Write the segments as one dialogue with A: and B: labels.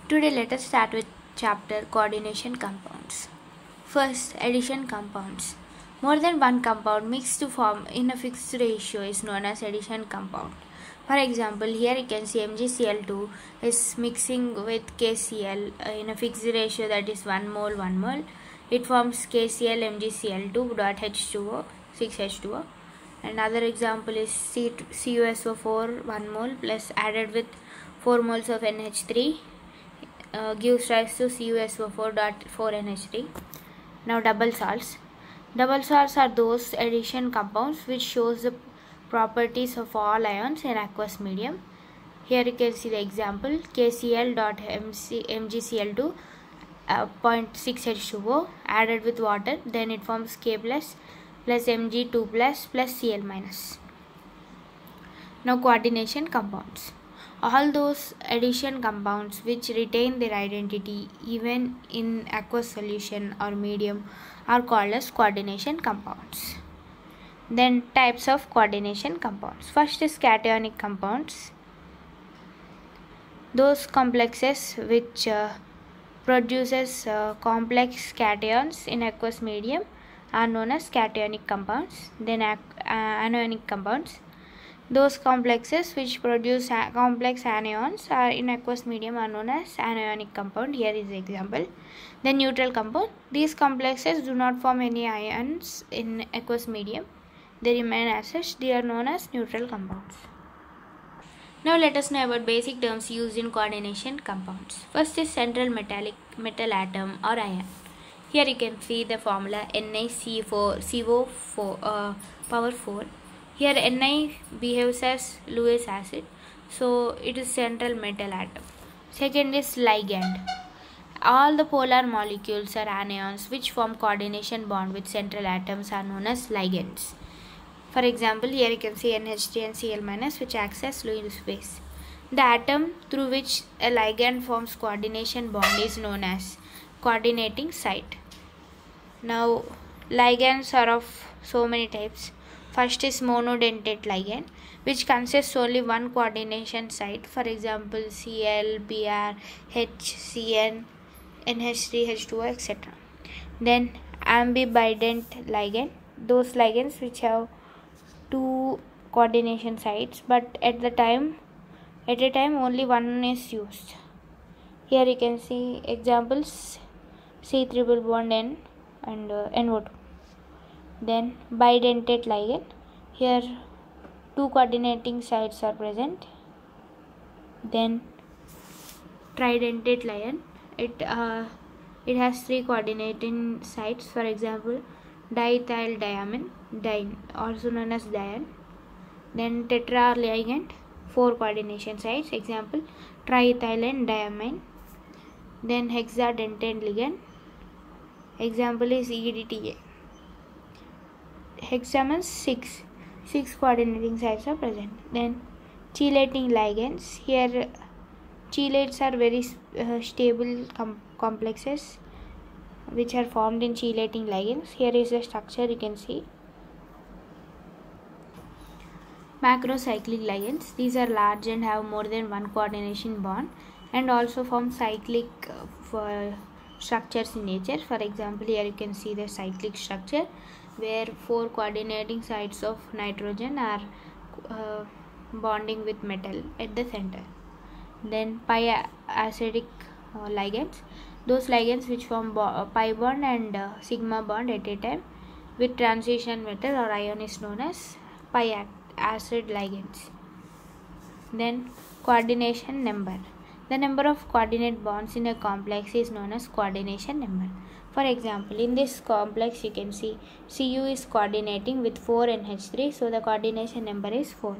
A: Today let us start with chapter coordination compounds. First, addition compounds. More than one compound mixed to form in a fixed ratio is known as addition compound. For example, here you can see MgCl2 is mixing with KCl in a fixed ratio, that is 1 mole 1 mole. It forms KCl MgCl2 dot H2O 6H2O. Another example is CuSO4 1 mole plus added with 4 moles of NH3 gives rise to CuSO4.4NH3. Now double salts. Double salts are those addition compounds which shows the properties of all ions in aqueous medium. Here you can see the example KCl.MgCl2 0.6H2O added with water, then it forms K plus Mg2 plus Cl minus. Now coordination compounds. All those addition compounds which retain their identity even in aqueous solution or medium are called as coordination compounds. Then types of coordination compounds. First is cationic compounds. Those complexes which produces complex cations in aqueous medium are known as cationic compounds. Then anionic compounds. Those complexes which produce complex anions are in aqueous medium are known as anionic compound. Here is the example. Then neutral compound. These complexes do not form any ions in aqueous medium. They remain as such. They are known as neutral compounds. Now let us know about basic terms used in coordination compounds. First is central metal atom or ion. Here you can see the formula NiCO4 power 4. Here Ni behaves as Lewis acid, so it is central metal atom. Second is ligand. All the polar molecules or anions which form coordination bond with central atoms are known as ligands. For example, here you can see NH3 and Cl minus which acts as Lewis base. The atom through which a ligand forms coordination bond is known as coordinating site. Now ligands are of so many types. First is monodentate ligand, which consists only one coordination site. For example, Cl, Br, H, Cn, NH3, H2O, etc. Then ambibident ligand, those ligands which have two coordination sites, but at a time only one is used. Here you can see examples: C triple bond N and NO2. Then bidentate ligand. Here two coordinating sites are present. Then tridentate ligand. It has three coordinating sites. For example, diethyldiamine, diene, also known as diane. Then tetra ligand, four coordination sites. Example, triethylene diamine. Then hexadentate ligand. Example is EDTA. Hexamers 6 coordinating sites are present. Then chelating ligands. Here chelates are very stable complexes which are formed in chelating ligands. Here is the structure you can see. Macrocyclic ligands. These are large and have more than one coordination bond and also form cyclic structures in nature. For example, here you can see the cyclic structure where four coordinating sites of nitrogen are bonding with metal at the center. Then pi-acidic ligands. Those ligands which form pi bond and sigma bond at a time with transition metal or ion is known as pi-acid ligands. Then coordination number. The number of coordinate bonds in a complex is known as coordination number. For example, in this complex you can see Cu is coordinating with 4 NH3, so the coordination number is 4.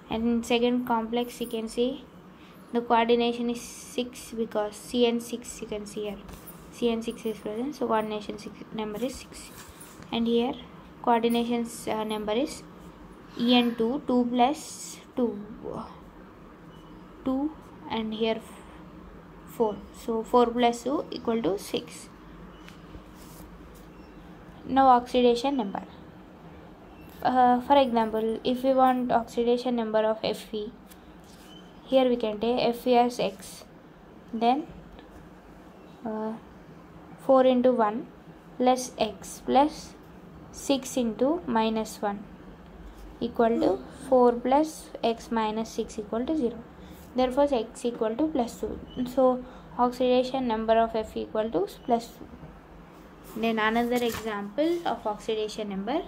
A: And in second complex you can see the coordination is 6 because Cn6 you can see here. Cn6 is present, so coordination number is 6. And here coordination number is En2, 2 plus 2, and here 4. So 4 plus 2 equal to 6. Now oxidation number. For example, if we want oxidation number of Fe, here we can take Fe as X. Then 4 into 1 plus x plus 6 into minus 1 equal to 4 plus x minus 6 equal to 0. Therefore x equal to plus 2. So oxidation number of F equal to plus 2. Then another example of oxidation number.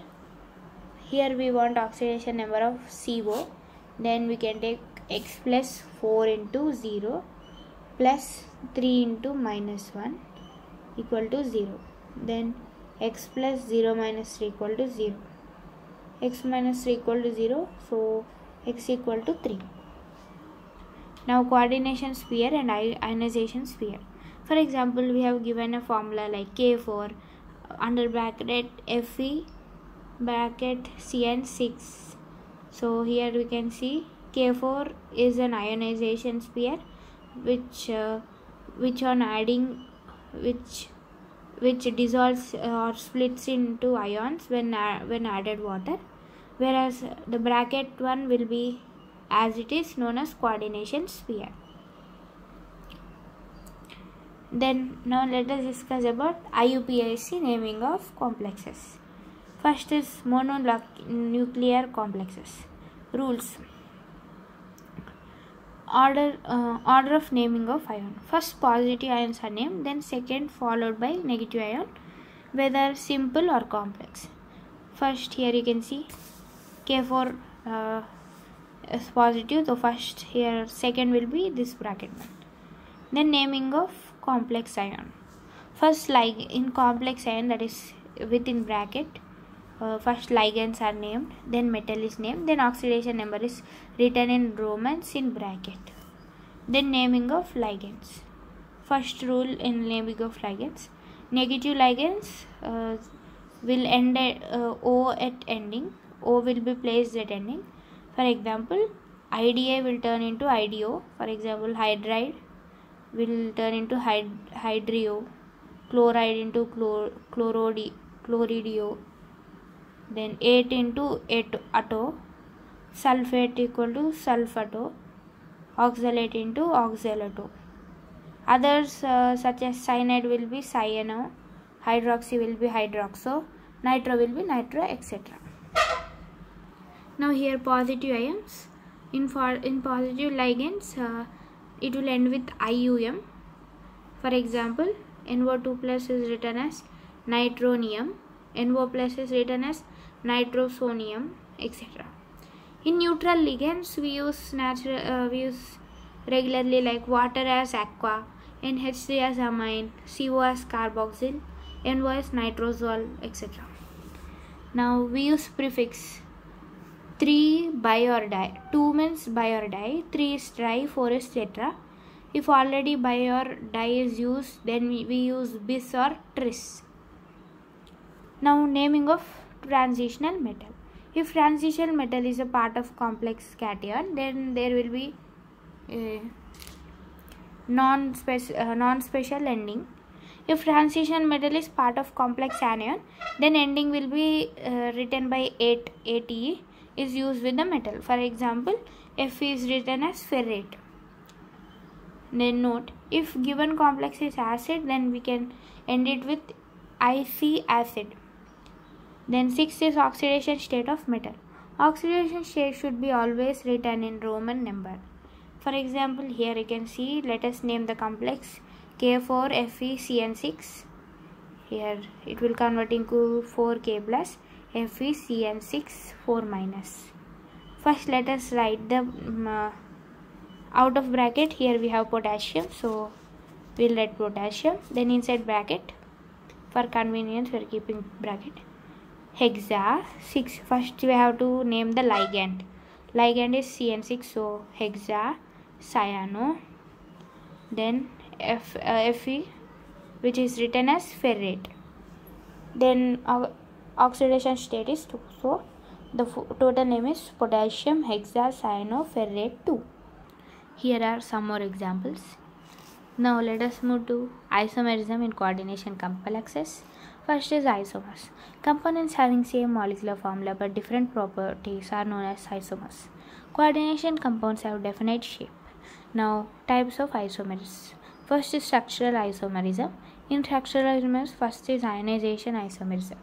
A: Here we want oxidation number of CO. Then we can take x plus 4 into 0 plus 3 into minus 1 equal to 0. Then x plus 0 minus 3 equal to 0. X minus 3 equal to 0. So x equal to 3. Now coordination sphere and ionization sphere. For example, we have given a formula like K4 under bracket Fe bracket Cn6. So here we can see K4 is an ionization sphere which on adding which dissolves or splits into ions when added water, whereas the bracket one will be as it is known as coordination sphere. Then now let us discuss about IUPAC naming of complexes. First is mononuclear complexes. Rules. Order of naming of ion. First positive ions are named, then second followed by negative ion, whether simple or complex. First here you can see K4 is positive, so first here second will be this bracket one. Then naming of complex ion. First in complex ion, that is within bracket, first ligands are named, then metal is named, then oxidation number is written in Romans in bracket. Then naming of ligands. First rule in naming of ligands: negative ligands will end at O at ending. O will be placed at ending. For example, IDA will turn into IDO. For example, hydride will turn into hydrio, chloride into chloridio, then 8 into atto, sulfate equal to sulfato, oxalate into oxalato. Others such as cyanide will be cyano, hydroxy will be hydroxo, nitro will be nitro, etc. Now here positive ions. In positive ligands, it will end with IUM. For example, NO2 plus is written as nitronium, NO plus is written as nitrosonium, etc. In neutral ligands, we use regularly like water as aqua, NH3 as amine, CO as carboxyl, NO as nitrosol, etc. Now we use prefix. 3 bi or di. 2 means bi or di, 3 is tri, 4 is tetra. If already bi or di is used, then we use bis or tris. Now naming of transitional metal. If transitional metal is a part of complex cation, then there will be non-special ending. If transition metal is part of complex anion, then ending will be written by ate is used with the metal. For example, Fe is written as ferrate. Then note, if given complex is acid, then we can end it with IC acid. Then 6 is oxidation state of metal. Oxidation state should be always written in Roman number. For example, here you can see, let us name the complex K4FeCN6. Here it will convert into 4K plus FeCN6 4 minus. First let us write the out of bracket. Here we have potassium, so we'll write potassium. Then inside bracket, for convenience we are keeping bracket, hexa 6. First we have to name the ligand. Ligand is CN6, so hexa cyano. Then Fe, which is written as ferrate. Then oxidation state is 2, so the total name is potassium hexacyanoferrate 2. Here are some more examples. Now let us move to isomerism in coordination complexes. First is isomers. Components having same molecular formula but different properties are known as isomers. Coordination compounds have definite shape. Now types of isomers. First is structural isomerism. In structural isomerism, first is ionization isomerism.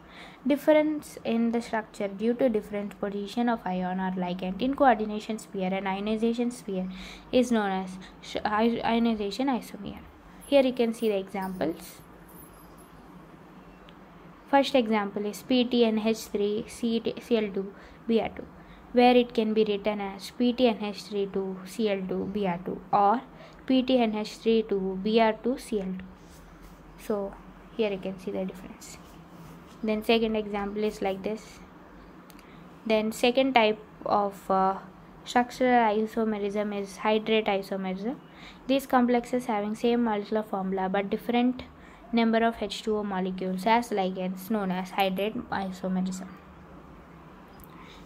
A: Difference in the structure due to different position of ion or ligand in coordination sphere and ionization sphere is known as ionization isomer. Here you can see the examples. First example is PTNH3Cl2 Br2, where it can be written as PTNH3 Br2 or PTNH3 Br2 Cl2. So here you can see the difference. Then second example is like this. Then second type of structural isomerism is hydrate isomerism. These complexes having same molecular formula but different number of H2O molecules as ligands known as hydrate isomerism.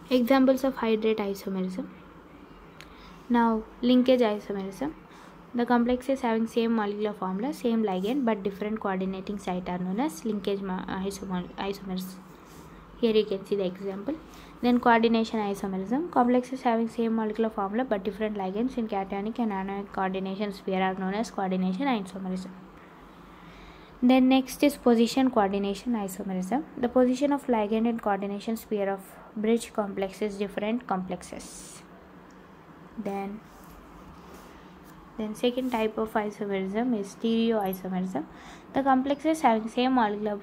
A: Examples of hydrate isomerism. Now linkage isomerism. The complexes having same molecular formula, same ligand but different coordinating site are known as linkage isomers. Here you can see the example. Then coordination isomerism. Complexes having same molecular formula but different ligands in cationic and anionic coordination sphere are known as coordination isomerism. Then next is position coordination isomerism. The position of ligand in coordination sphere of bridge complexes different complexes. Then second type of isomerism is stereoisomerism. The complexes having same molecular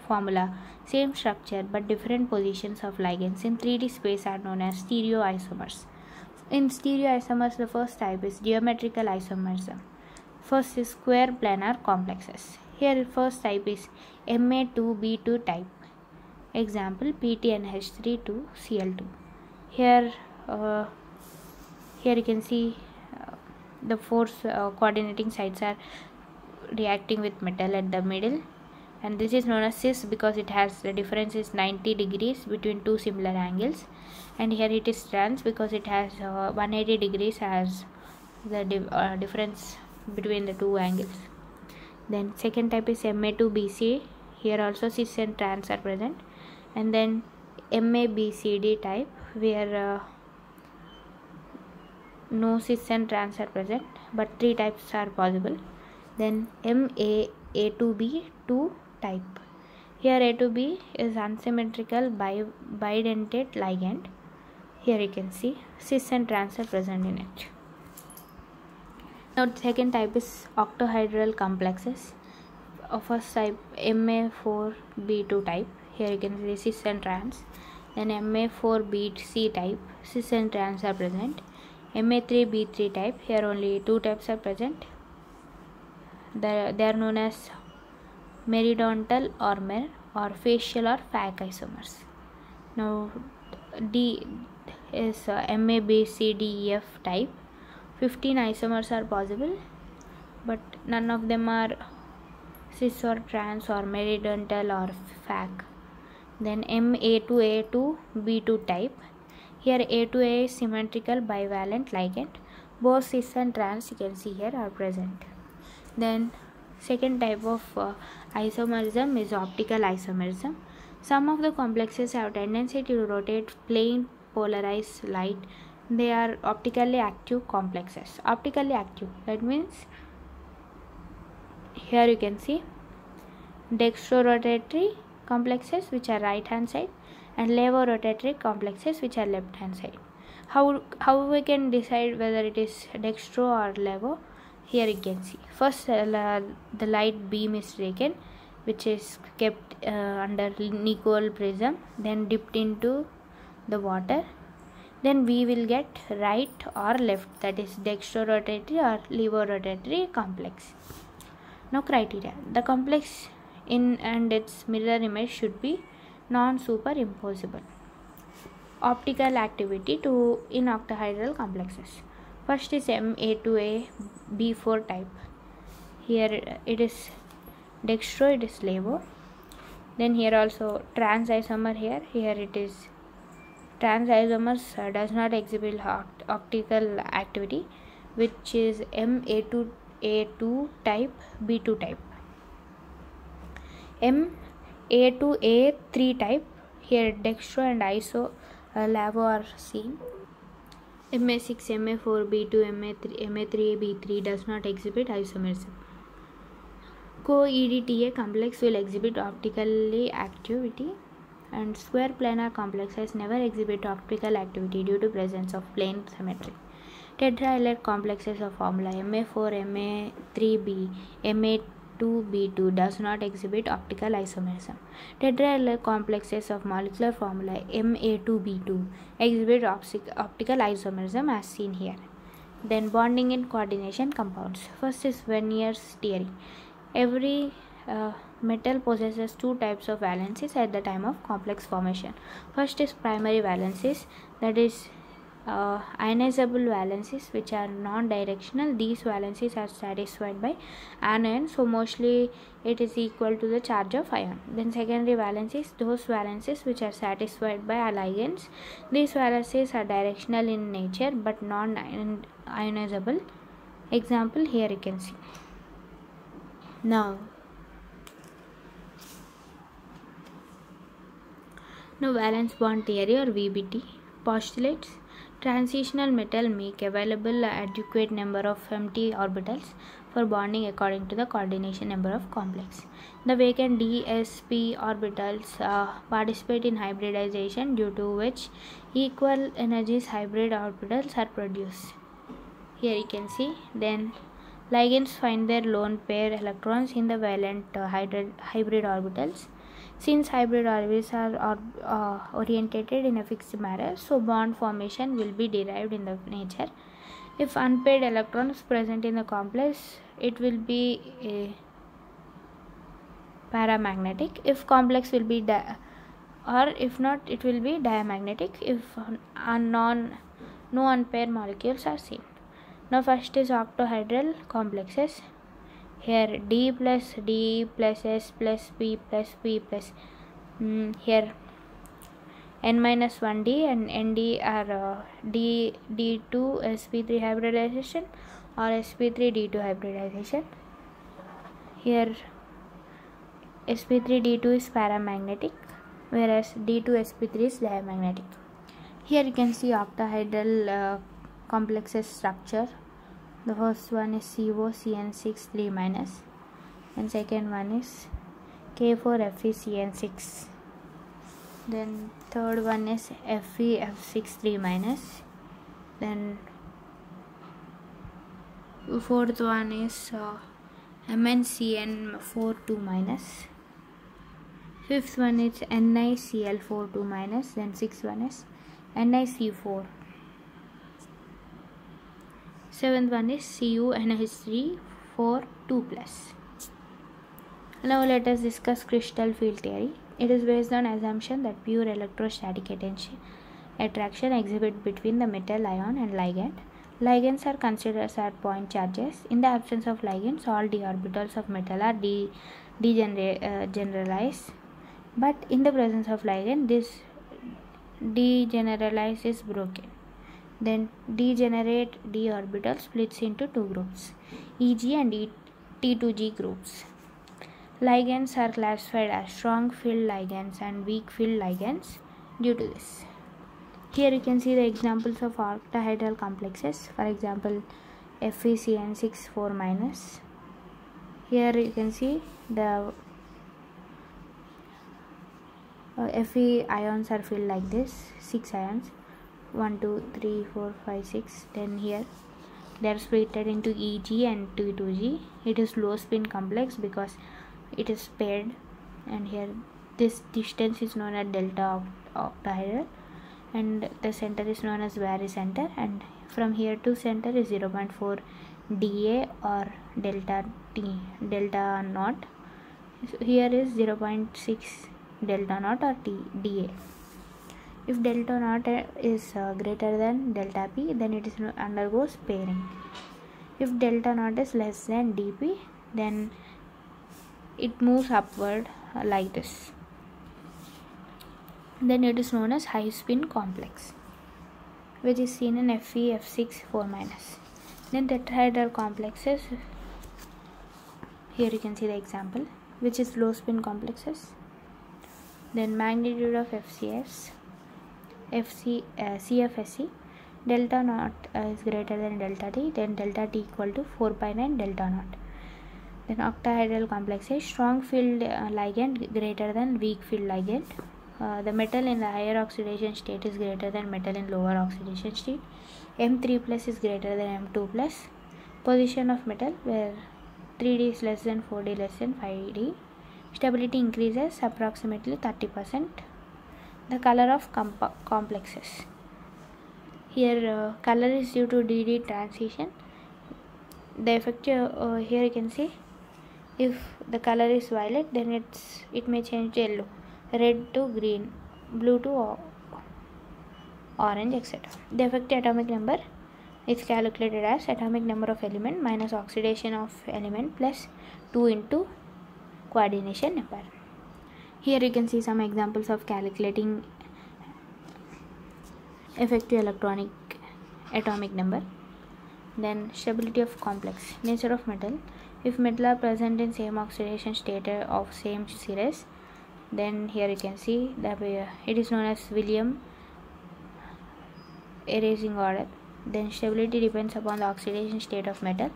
A: formula, same structure but different positions of ligands in 3D space are known as stereoisomers. In stereoisomers, the first type is geometrical isomerism. First is square planar complexes. Here first type is Ma2B2 type. Example PTNH3 Cl2. Here you can see the force coordinating sites are reacting with metal at the middle, and this is known as cis because it has the difference is 90 degrees between two similar angles, and here it is trans because it has 180 degrees as the difference between the two angles. Then second type is Ma2BC. Here also cis and trans are present. And then MABCD type, where no cis and trans are present but three types are possible. Then A2B2 type. Here A2B is unsymmetrical bidentate ligand. Here you can see cis and trans are present in it. Now the second type is octahedral complexes. First type Ma4B2 type. Here you can see cis and trans. Then Ma4BC type, cis and trans are present. Ma3B3 type, here only two types are present. They are known as meridiontal or mer or facial or FAC isomers. Now D is MABCDEF type. 15 isomers are possible, but none of them are cis or trans or meridiontal or FAC. Then Ma2A2B2 type. Here A2A is symmetrical bivalent ligand. Both cis and trans you can see here are present. Then second type of isomerism is optical isomerism. Some of the complexes have tendency to rotate plane polarized light. They are optically active complexes. Optically active, that means here you can see dextrorotatory complexes which are right hand side and levorotatory complexes which are left hand side. How we can decide whether it is dextro or levo? Here you can see first the light beam is taken, which is kept under Nicol prism, then dipped into the water. Then we will get right or left, that is dextrorotatory or levorotatory complex. Now criteria: the complex in and its mirror image should be non-superimposable. Optical activity in octahedral complexes. First is Ma2A B4 type. Here it is dextro, it is levo. Then here also trans isomer. Here it is trans isomers does not exhibit optical activity, which is Ma2A2 type, B2 type. Ma2A3 type, here dextro and levo are seen. Ma6, Ma4, B2, Ma3, Ma3, does not exhibit isomerism. Co-EDTA complex will exhibit optically activity, and square planar complexes never exhibit optical activity due to presence of plane symmetry. Tetrahedral complexes of formula Ma4, Ma3b, Ma2b2 does not exhibit optical isomerism. Tetrahedral complexes of molecular formula Ma2b2 exhibit optical isomerism as seen here. Then bonding and coordination compounds. First is Venier's theory. Every metal possesses two types of valencies at the time of complex formation. First is primary valencies, that is ionizable valencies, which are non-directional. These valencies are satisfied by anion, so mostly it is equal to the charge of ion. Then secondary valencies, those valencies which are satisfied by ligands. These valencies are directional in nature but non-ionizable. Example here you can see. Now valence bond theory or VBT postulates transitional metal make available adequate number of empty orbitals for bonding according to the coordination number of complex. The vacant dsp orbitals participate in hybridization, due to which equal energies hybrid orbitals are produced. Here you can see. Then ligands find their lone pair electrons in the valent hybrid orbitals. Since hybrid orbitals are orientated in a fixed manner, so bond formation will be derived in the nature. If unpaired electrons present in the complex, it will be paramagnetic. If complex will be or if not, it will be diamagnetic if no unpaired molecules are seen. Now first is octahedral complexes. Here D plus S plus P plus P plus here N minus 1D and ND are D2 sp3 hybridization or sp3 D2 hybridization. Here sp3 D2 is paramagnetic, whereas D2 sp3 is diamagnetic. Here you can see octahedral complexes structure. The first one is COCN6 3 minus, and second one is K4FeCN6. Then third one is FeF6 3 minus. Then fourth one is MnCN4 2 minus. Fifth one is NiCl4 2 minus. Then sixth one is NiC4. Seventh one is CuNH3 4 2 plus. Now let us discuss crystal field theory. It is based on assumption that pure electrostatic attraction exhibit between the metal ion and ligand. Ligands are considered as point charges. In the absence of ligands, all d orbitals of metal are degeneralized. But in the presence of ligand, this degeneralized is broken. Then degenerate d orbital splits into two groups, Eg and T2G groups. Ligands are classified as strong field ligands and weak field ligands due to this. Here you can see the examples of octahedral complexes. For example, FeCN6 4 minus. Here you can see the Fe ions are filled like this, 6 ions. 1 2 3 4 5 6. Then here they are split into Eg and T2G. It is low spin complex because it is paired, and here this distance is known as delta octahedral, and the center is known as barycenter, and from here to center is 0.4 dA or delta naught. So here is 0.6 delta naught or dA. If delta naught is greater than delta P, then it is undergoes pairing. If delta naught is less than dP, then it moves upward like this. Then it is known as high spin complex, which is seen in FeF6 4 minus. Then tetrahedral complexes. Here you can see the example, which is low spin complexes. Then magnitude of CFSE. delta naught is greater than delta T, then delta T equal to 4 pi 9 delta naught. Then octahedral complexes, strong field ligand greater than weak field ligand. The metal in the higher oxidation state is greater than metal in lower oxidation state. M3 plus is greater than M2 plus. Position of metal where 3D is less than 4D less than 5D. Stability increases approximately 30%. The color of complexes. Here color is due to DD transition. The effective here you can see, if the color is violet, then it may change to yellow, red to green, blue to orange, etc. The effective atomic number is calculated as atomic number of element minus oxidation of element plus 2 into coordination number. Here you can see some examples of calculating effective electronic atomic number. Then stability of complex. Nature of metal. If metal are present in same oxidation state of same series, then here you can see that it is known as Williams erasing order. Then stability depends upon the oxidation state of metal.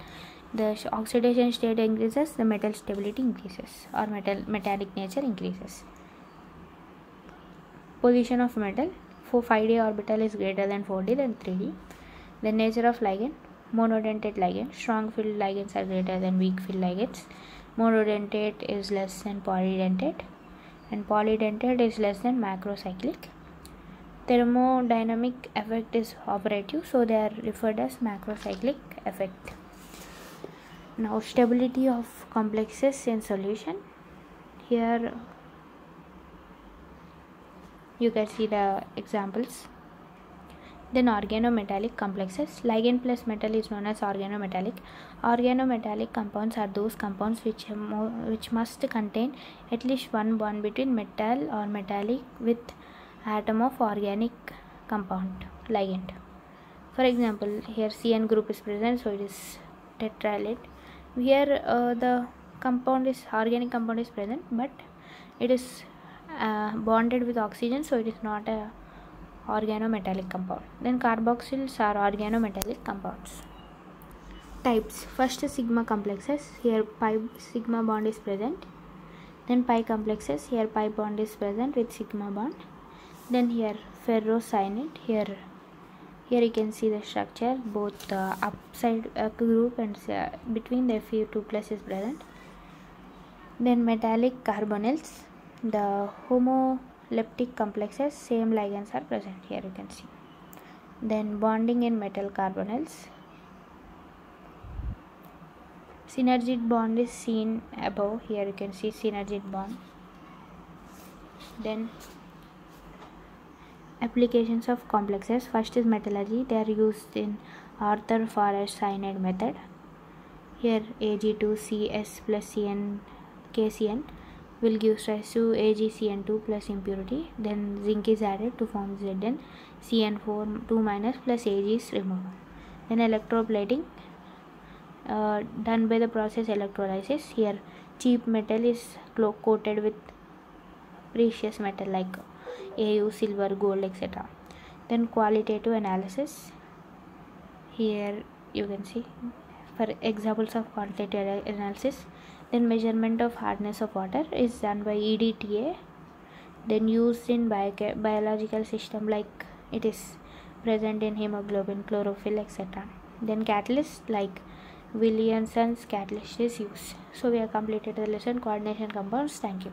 A: The oxidation state increases, the metal stability increases, or metallic nature increases. Position of metal. For 5D orbital is greater than 4D than 3D. The nature of ligand. Monodentate ligand. Strong field ligands are greater than weak field ligands. Monodentate is less than polydentate, and polydentate is less than macrocyclic. Thermodynamic effect is operative, so they are referred as macrocyclic effect. Now stability of complexes in solution. Here you can see the examples. Then organometallic complexes. Ligand plus metal is known as organometallic. Organometallic compounds are those compounds which must contain at least one bond between metal or metallic with atom of organic compound ligand. For example, here CN group is present, so it is tetralate. Here the organic compound is present, but it is bonded with oxygen, so it is not a organometallic compound. Then carboxyls are organometallic compounds. Types. First, sigma complexes. Here pi sigma bond is present. Then pi complexes. Here pi bond is present with sigma bond. Then here ferrocyanide. Here you can see the structure, both upside group and between the Fe2 plus is present. Then metallic carbonyls. The homoleptic complexes, same ligands are present. Here you can see. Then bonding in metal carbonyls. Synergid bond is seen above. Here you can see synergid bond. Then applications of complexes. First is metallurgy. They are used in Arthur Forrest cyanide method. Here Ag2CS plus KCN will give rise to AgCN2 plus impurity. Then zinc is added to form Zn. CN4 2 minus plus Ag is removed. Then electroplating done by the process electrolysis. Here cheap metal is coated with precious metal like Au, silver, gold, etc. Then qualitative analysis. Here you can see for examples of qualitative analysis. Then measurement of hardness of water is done by EDTA. Then used in biological system like it is present in hemoglobin, chlorophyll, etc. Then catalyst like Williamson's catalyst is used. So we have completed the lesson coordination compounds. Thank you.